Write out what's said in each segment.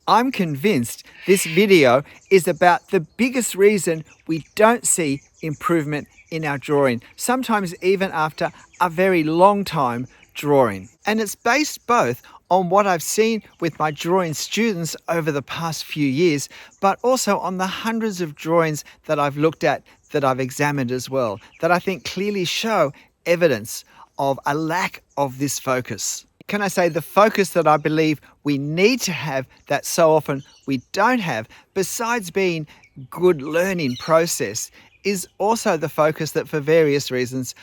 I'm convinced this video is about the biggest reason we don't see improvement in our drawing, sometimes even after a very long time drawing. And it's based both on what I've seen with my drawing students over the past few years, but also on the hundreds of drawings that I've looked at, that I've examined as well, that I think clearly show evidence of a lack of this focus. Can I say the focus that I believe we need to have that so often we don't have, besides being good learning process, is also the focus that for various reasons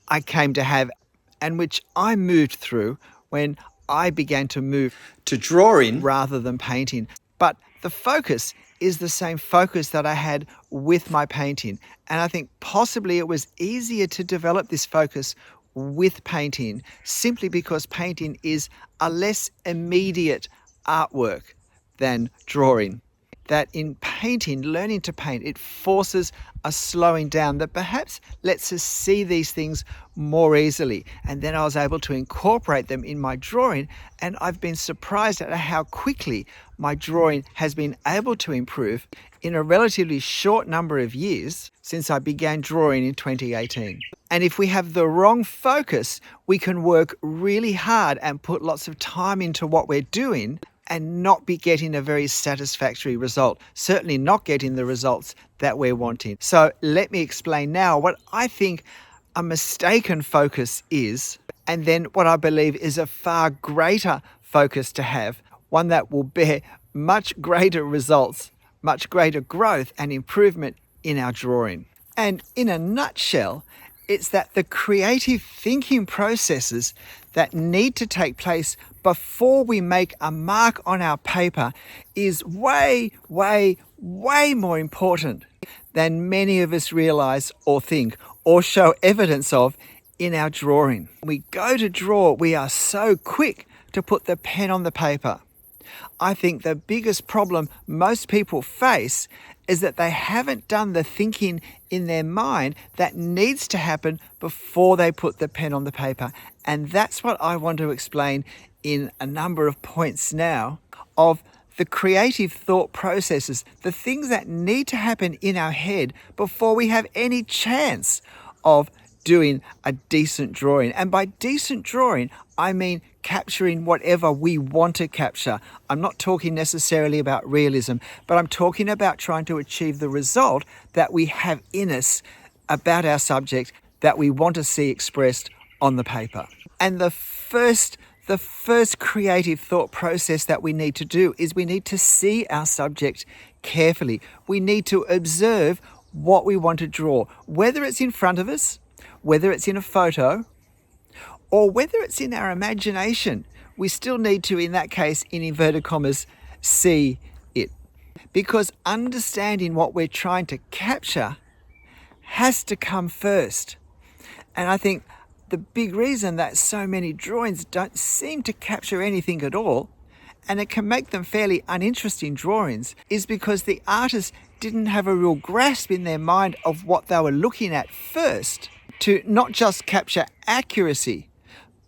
I came to have and which I moved through when I began to move to drawing rather than painting. But the focus is the same focus that I had with my painting. And I think possibly it was easier to develop this focus with painting simply because painting is a less immediate artwork than drawing. That in painting, learning to paint, it forces a slowing down that perhaps lets us see these things more easily. And then I was able to incorporate them in my drawing, and I've been surprised at how quickly my drawing has been able to improve in a relatively short number of years since I began drawing in 2018. And if we have the wrong focus, we can work really hard and put lots of time into what we're doing and not be getting a very satisfactory result, certainly not getting the results that we're wanting. So let me explain now what I think a mistaken focus is, and then what I believe is a far greater focus to have, one that will bear much greater results, much greater growth and improvement in our drawing. And in a nutshell, it's that the creative thinking processes that need to take place before we make a mark on our paper is way, way, way more important than many of us realize or think or show evidence of in our drawing. When we go to draw, we are so quick to put the pen on the paper. I think the biggest problem most people face is that they haven't done the thinking in their mind that needs to happen before they put the pen on the paper. And that's what I want to explain in a number of points now of the creative thought processes, the things that need to happen in our head before we have any chance of doing a decent drawing. And by decent drawing, I mean capturing whatever we want to capture. I'm not talking necessarily about realism, but I'm talking about trying to achieve the result that we have in us about our subject that we want to see expressed on the paper. And the first creative thought process that we need to do is we need to see our subject carefully. We need to observe what we want to draw, whether it's in front of us, whether it's in a photo, or whether it's in our imagination. We still need to, in that case, in inverted commas, see it. Because understanding what we're trying to capture has to come first. And I think the big reason that so many drawings don't seem to capture anything at all, and it can make them fairly uninteresting drawings, is because the artist didn't have a real grasp in their mind of what they were looking at first, to not just capture accuracy,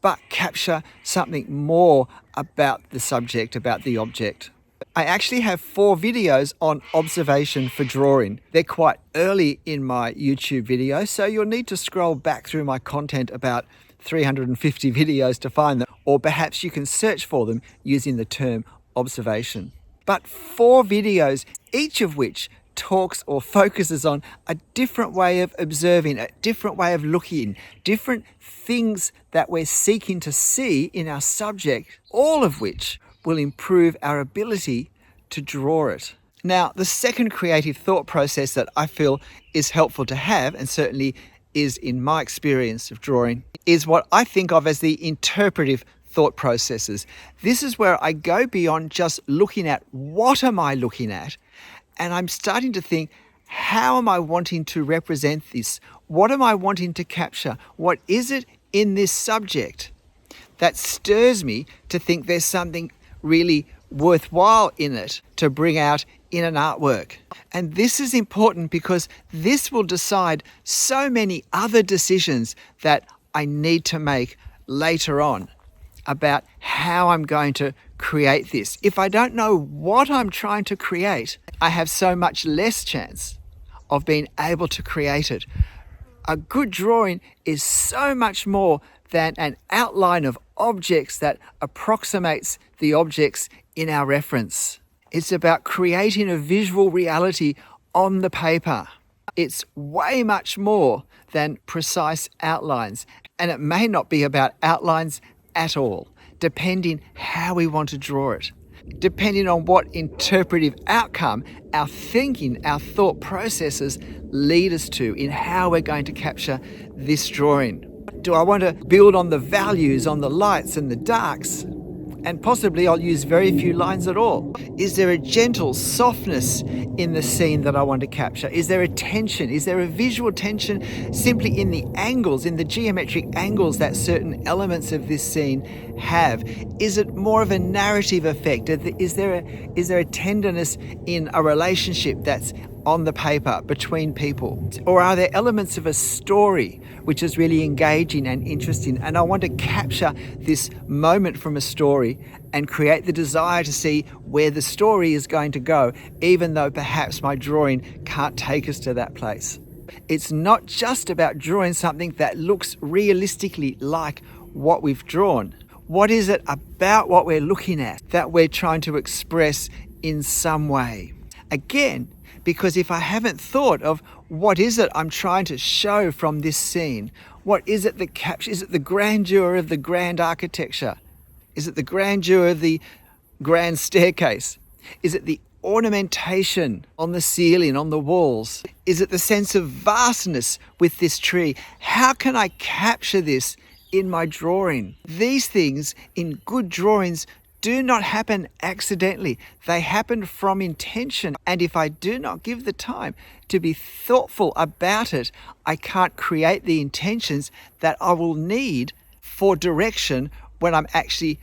but capture something more about the subject, about the object. I actually have 4 videos on observation for drawing. They're quite early in my YouTube video, so you'll need to scroll back through my content about 350 videos to find them, or perhaps you can search for them using the term observation. But 4 videos, each of which talks or focuses on a different way of observing, a different way of looking, different things that we're seeking to see in our subject, all of which will improve our ability to draw it. Now, the second creative thought process that I feel is helpful to have, and certainly is in my experience of drawing, is what I think of as the interpretive thought processes. This is where I go beyond just looking at what am I looking at, and I'm starting to think, how am I wanting to represent this? What am I wanting to capture? What is it in this subject that stirs me to think there's something really worthwhile in it to bring out in an artwork? And this is important because this will decide so many other decisions that I need to make later on. about how I'm going to create this. If I don't know what I'm trying to create, I have so much less chance of being able to create it. A good drawing is so much more than an outline of objects that approximates the objects in our reference. It's about creating a visual reality on the paper. It's way much more than precise outlines, and it may not be about outlines at all, depending how we want to draw it. Depending on what interpretive outcome our thinking, our thought processes lead us to in how we're going to capture this drawing. Do I want to build on the values, on the lights and the darks? And possibly I'll use very few lines at all. Is there a gentle softness in the scene that I want to capture? Is there a tension? Is there a visual tension simply in the angles, in the geometric angles that certain elements of this scene have? Is it more of a narrative effect? Is there a tenderness in a relationship that's on the paper between people? Or are there elements of a story which is really engaging and interesting, and I want to capture this moment from a story and create the desire to see where the story is going to go, even though perhaps my drawing can't take us to that place? It's not just about drawing something that looks realistically like what we've drawn. What is it about what we're looking at that we're trying to express in some way? Again, because if I haven't thought of what is it I'm trying to show from this scene, what is it that captures? Is it the grandeur of the grand architecture? Is it the grandeur of the grand staircase? Is it the ornamentation on the ceiling, on the walls? Is it the sense of vastness with this tree? How can I capture this in my drawing? These things in good drawings do not happen accidentally. They happen from intention. And if I do not give the time to be thoughtful about it, I can't create the intentions that I will need for direction when I'm actually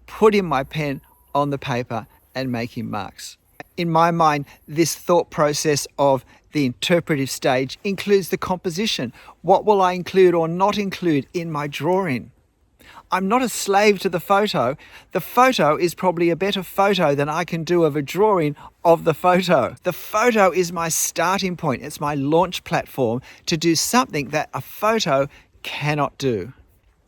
putting my pen on the paper and making marks. In my mind, this thought process of the interpretive stage includes the composition. What will I include or not include in my drawing? I'm not a slave to the photo. The photo is probably a better photo than I can do of a drawing of the photo. The photo is my starting point. It's my launch platform to do something that a photo cannot do.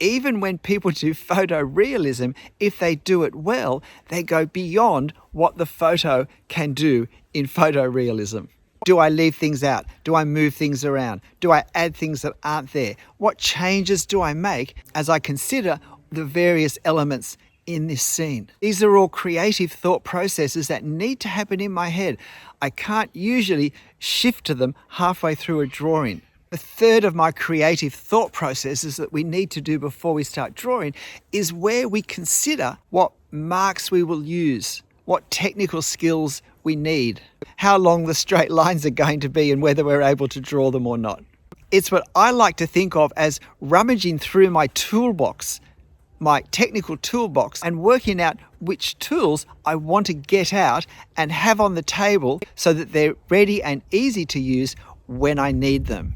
Even when people do photorealism, if they do it well, they go beyond what the photo can do in photorealism. Do I leave things out? Do I move things around? Do I add things that aren't there? What changes do I make as I consider the various elements in this scene? These are all creative thought processes that need to happen in my head. I can't usually shift to them halfway through a drawing. The third of my creative thought processes that we need to do before we start drawing is where we consider what marks we will use, what technical skills we need, how long the straight lines are going to be and whether we're able to draw them or not. It's what I like to think of as rummaging through my toolbox, my technical toolbox, and working out which tools I want to get out and have on the table so that they're ready and easy to use when I need them.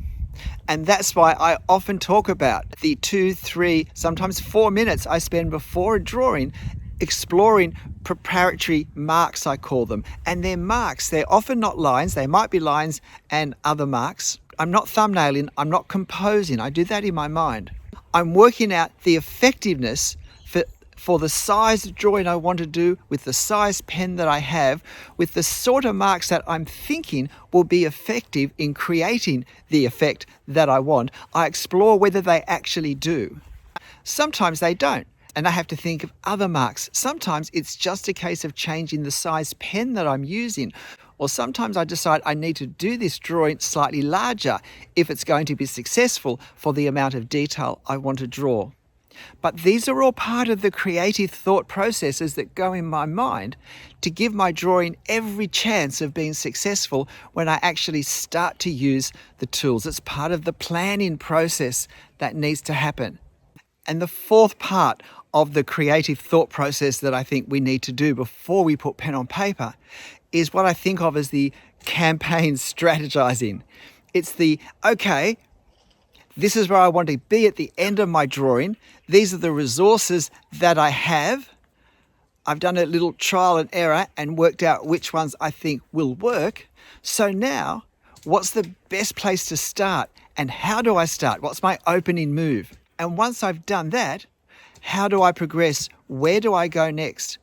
And that's why I often talk about the 2, 3, sometimes 4 minutes I spend before a drawing exploring preparatory marks, I call them. And they're marks. They're often not lines. They might be lines and other marks. I'm not thumbnailing. I'm not composing. I do that in my mind. I'm working out the effectiveness for the size of drawing I want to do, with the size pen that I have, with the sort of marks that I'm thinking will be effective in creating the effect that I want. I explore whether they actually do. Sometimes they don't, and I have to think of other marks. Sometimes it's just a case of changing the size pen that I'm using. Or sometimes I decide I need to do this drawing slightly larger if it's going to be successful for the amount of detail I want to draw. But these are all part of the creative thought processes that go in my mind to give my drawing every chance of being successful when I actually start to use the tools. It's part of the planning process that needs to happen. And the fourth part of the creative thought process that I think we need to do before we put pen on paper is what I think of as the campaign strategizing. It's the, okay, This is where I want to be at the end of my drawing. These are the resources that I have. I've done a little trial and error and worked out which ones I think will work. So now, what's the best place to start? And how do I start? What's my opening move? And once I've done that, how do I progress? Where do I go next?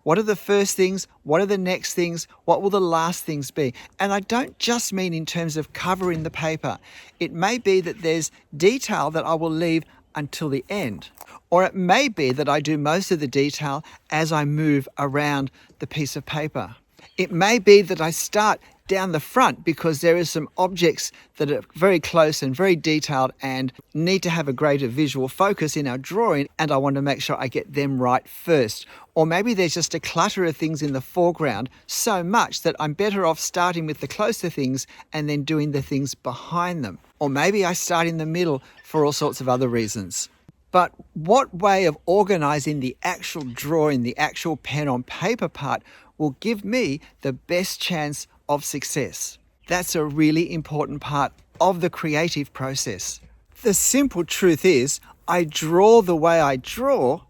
What are the first things? What are the next things? What will the last things be? And I don't just mean in terms of covering the paper. It may be that there's detail that I will leave until the end. Or it may be that I do most of the detail as I move around the piece of paper. It may be that I start down the front because there are some objects that are very close and very detailed and need to have a greater visual focus in our drawing, and I want to make sure I get them right first. Or maybe there's just a clutter of things in the foreground so much that I'm better off starting with the closer things and then doing the things behind them. Or maybe I start in the middle for all sorts of other reasons. But what way of organising the actual drawing, the actual pen on paper part, will give me the best chance of success? That's a really important part of the creative process. The simple truth is, I draw the way I draw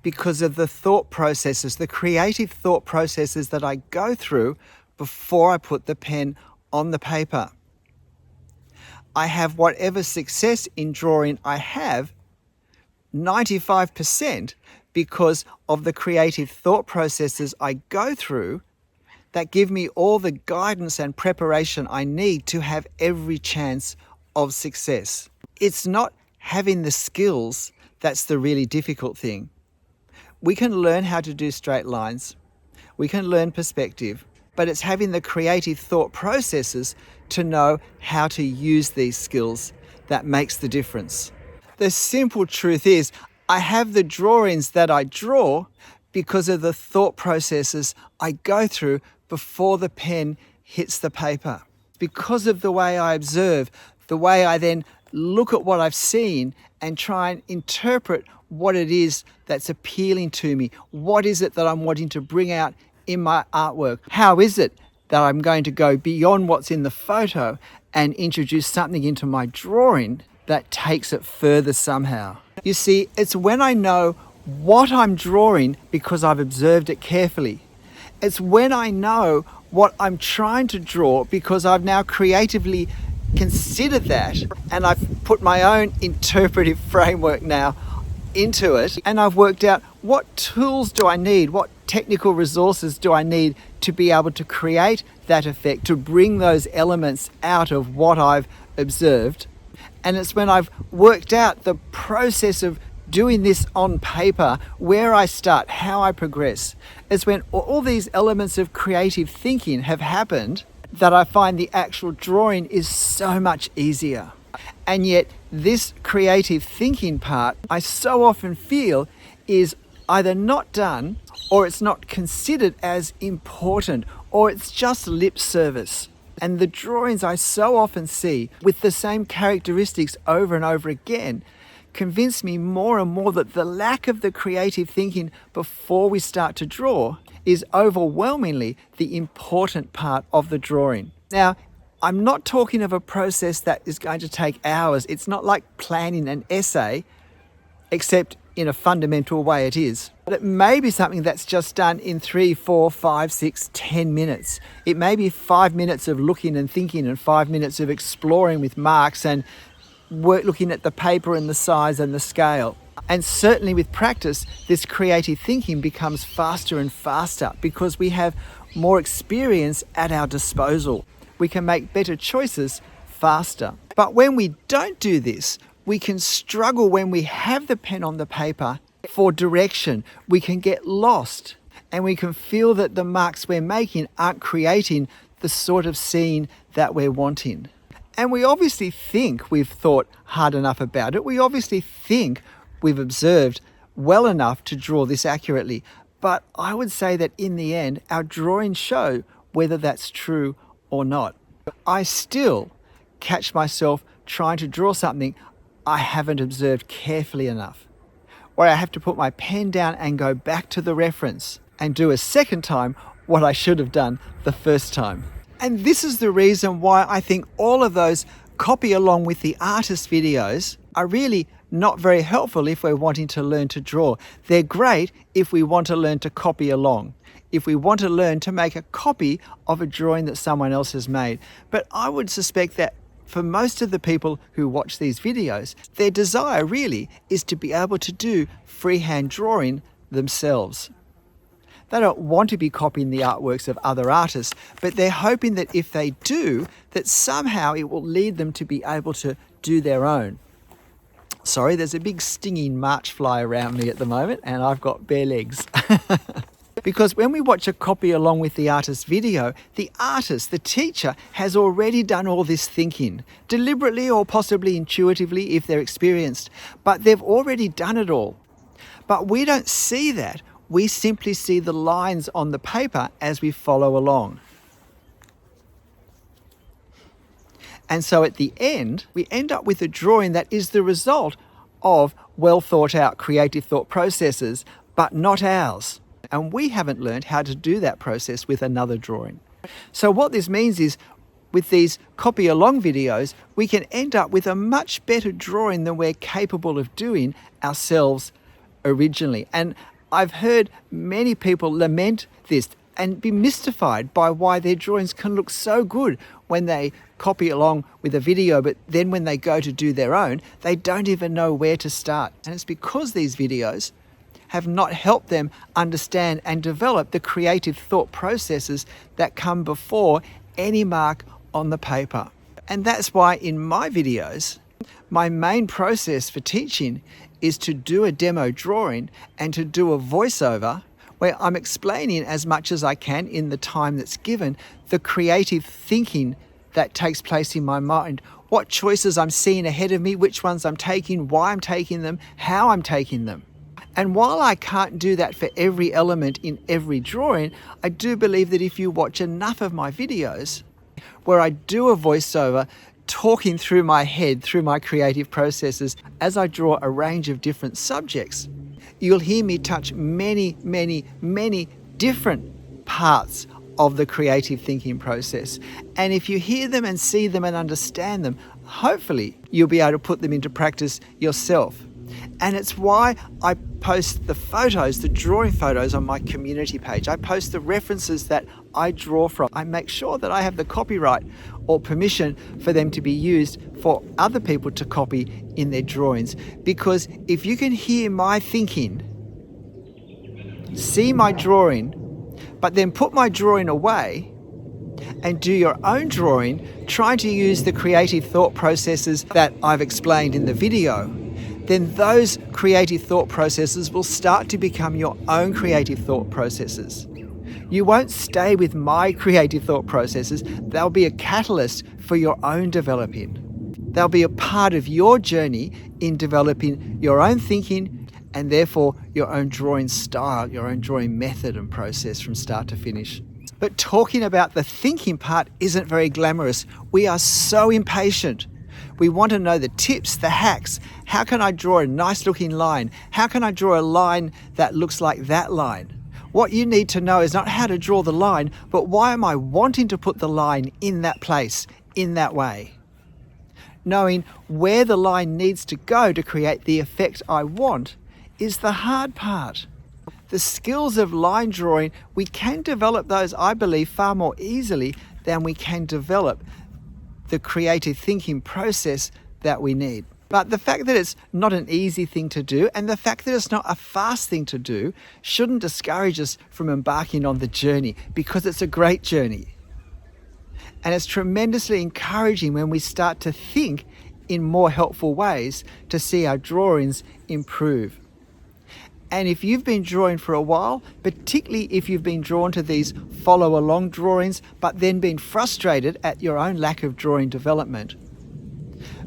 because of the thought processes, the creative thought processes that I go through before I put the pen on the paper. I have whatever success in drawing I have 95% because of the creative thought processes I go through that give me all the guidance and preparation I need to have every chance of success. It's not having the skills that's the really difficult thing. We can learn how to do straight lines. We can learn perspective, but it's having the creative thought processes to know how to use these skills that makes the difference. The simple truth is, I have the drawings that I draw because of the thought processes I go through before the pen hits the paper. Because of the way I observe, the way I then look at what I've seen and try and interpret what it is that's appealing to me. What is it that I'm wanting to bring out in my artwork? How is it that I'm going to go beyond what's in the photo and introduce something into my drawing that takes it further somehow? You see, it's when I know what I'm drawing because I've observed it carefully. It's when I know what I'm trying to draw because I've now creatively considered that and I've put my own interpretive framework now into it, and I've worked out what tools do I need, what technical resources do I need to be able to create that effect, to bring those elements out of what I've observed. And it's when I've worked out the process of doing this on paper, where I start, how I progress. It's when all these elements of creative thinking have happened that I find the actual drawing is so much easier. And yet this creative thinking part, I so often feel, is either not done, or it's not considered as important, or it's just lip service. And the drawings I so often see with the same characteristics over and over again convince me more and more that the lack of the creative thinking before we start to draw is overwhelmingly the important part of the drawing. Now, I'm not talking of a process that is going to take hours. It's not like planning an essay, except in a fundamental way it is. But it may be something that's just done in 3, 4, 5, 6, 10 minutes. It may be 5 minutes of looking and thinking and 5 minutes of exploring with marks and looking at the paper and the size and the scale. And certainly with practice, this creative thinking becomes faster and faster because we have more experience at our disposal. We can make better choices faster. But when we don't do this, we can struggle when we have the pen on the paper for direction. We can get lost and we can feel that the marks we're making aren't creating the sort of scene that we're wanting. And we obviously think we've thought hard enough about it. We obviously think we've observed well enough to draw this accurately. But I would say that in the end, our drawings show whether that's true or not. I still catch myself trying to draw something I haven't observed carefully enough, where I have to put my pen down and go back to the reference and do a second time what I should have done the first time. And this is the reason why I think all of those Copy along with the artist videos are really not very helpful if we're wanting to learn to draw. They're great if we want to learn to copy along, if we want to learn to make a copy of a drawing that someone else has made. But I would suspect that for most of the people who watch these videos, their desire really is to be able to do freehand drawing themselves. They don't want to be copying the artworks of other artists, but they're hoping that if they do, that somehow it will lead them to be able to do their own. Sorry, there's a big stinging march fly around me at the moment, and I've got bare legs. Because when we watch a copy along with the artist video, the artist, the teacher, has already done all this thinking, deliberately or possibly intuitively if they're experienced, but they've already done it all. But we don't see that. We simply see the lines on the paper as we follow along. And so at the end, we end up with a drawing that is the result of well thought out creative thought processes, but not ours. And we haven't learned how to do that process with another drawing. So what this means is, with these copy along videos, we can end up with a much better drawing than we're capable of doing ourselves originally. And I've heard many people lament this and be mystified by why their drawings can look so good when they copy along with a video, but then when they go to do their own, they don't even know where to start. And it's because these videos have not helped them understand and develop the creative thought processes that come before any mark on the paper. And that's why in my videos, my main process for teaching is to do a demo drawing and to do a voiceover where I'm explaining as much as I can in the time that's given the creative thinking that takes place in my mind, what choices I'm seeing ahead of me, which ones I'm taking, why I'm taking them, how I'm taking them. And while I can't do that for every element in every drawing, I do believe that if you watch enough of my videos where I do a voiceover talking through my head, through my creative processes, as I draw a range of different subjects, you'll hear me touch many, many, many different parts of the creative thinking process. And if you hear them and see them and understand them, hopefully you'll be able to put them into practice yourself. And it's why I post the photos, the drawing photos on my community page. I post the references that I draw from. I make sure that I have the copyright or permission for them to be used for other people to copy in their drawings. Because if you can hear my thinking, see my drawing, but then put my drawing away and do your own drawing, trying to use the creative thought processes that I've explained in the video, then those creative thought processes will start to become your own creative thought processes. You won't stay with my creative thought processes. They'll be a catalyst for your own developing. They'll be a part of your journey in developing your own thinking and therefore your own drawing style, your own drawing method and process from start to finish. But talking about the thinking part isn't very glamorous. We are so impatient. We want to know the tips, the hacks. How can I draw a nice looking line? How can I draw a line that looks like that line? What you need to know is not how to draw the line, but why am I wanting to put the line in that place, in that way? Knowing where the line needs to go to create the effect I want is the hard part. The skills of line drawing, we can develop those, I believe, far more easily than we can develop the creative thinking process that we need. But the fact that it's not an easy thing to do and the fact that it's not a fast thing to do shouldn't discourage us from embarking on the journey, because it's a great journey. And it's tremendously encouraging when we start to think in more helpful ways to see our drawings improve. And if you've been drawing for a while, particularly if you've been drawn to these follow along drawings, but then been frustrated at your own lack of drawing development,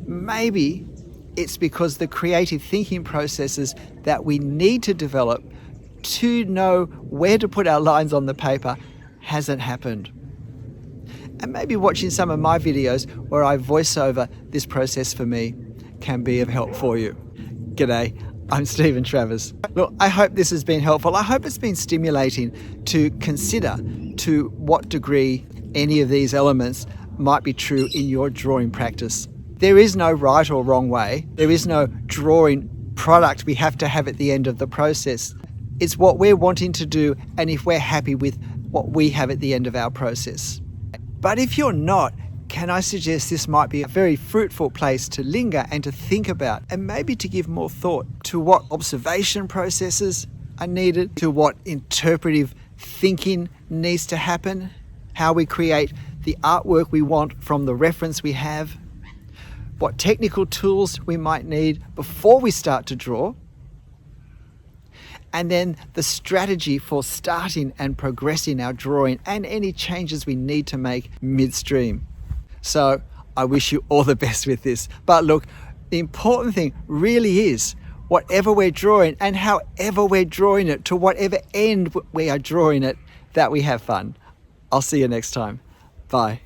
maybe it's because the creative thinking processes that we need to develop to know where to put our lines on the paper hasn't happened. And maybe watching some of my videos where I voice over this process for me can be of help for you. G'day. I'm Stephen Travers. Look, I hope this has been helpful. I hope it's been stimulating to consider to what degree any of these elements might be true in your drawing practice. There is no right or wrong way. There is no drawing product we have to have at the end of the process. It's what we're wanting to do and if we're happy with what we have at the end of our process. But if you're not, can I suggest this might be a very fruitful place to linger and to think about, and maybe to give more thought to what observation processes are needed, to what interpretive thinking needs to happen, how we create the artwork we want from the reference we have, what technical tools we might need before we start to draw, and then the strategy for starting and progressing our drawing and any changes we need to make midstream. So I wish you all the best with this. But look, the important thing really is whatever we're drawing and however we're drawing it, to whatever end we are drawing it, that we have fun. I'll see you next time. Bye.